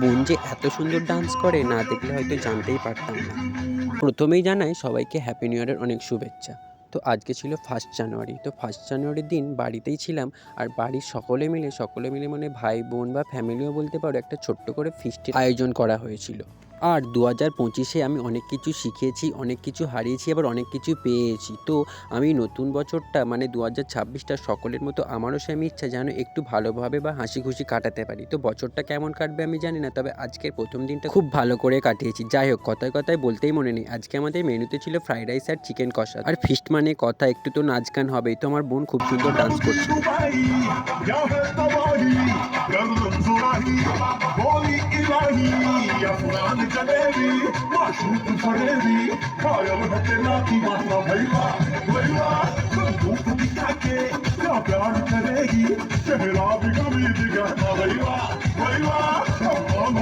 বোন যে এত সুন্দর ডান্স করে না দেখলে হয়তো জানতেই পারতাম না। প্রথমেই জানাই সবাইকে হ্যাপি নিউ ইয়ারের অনেক শুভেচ্ছা। তো আজকে ছিল 1 জানুয়ারি। তো 1 জানুয়ারির দিন বাড়িতেই ছিলাম। আর বাড়ির সকলে মিলে মানে ভাই বোন বা ফ্যামিলিও বলতে পারো, একটা ছোট্ট করে ফিস্টের আয়োজন করা হয়েছিল। আর 2025-এ আমি অনেক কিছু শিখেছি, অনেক কিছু হারিয়েছি, আবার অনেক কিছু পেয়েছি। তো আমি নতুন বছরটা মানে 2026টা সকলের মতো আমারও সেম ইচ্ছা যেন একটু ভালোভাবে বা হাসি খুশি কাটাতে পারি। তো বছরটা কেমন কাটবে আমি জানি না, তবে আজকের প্রথম দিনটা খুব ভালো করে কাটিয়েছি। যাই হোক, কথায় কথায় বলতেই মনে নেই, আজকে আমাদের মেনুতে ছিল ফ্রাইড রাইস আর চিকেন কষা। আর ফিস্ট মানে কথা, একটু তো নাচ গান হবেই। তো আমার বোন খুব সুন্দর ডান্স করছিল। प्यार करेगी चेहरा भी कभी दिखाना भैया भैया हम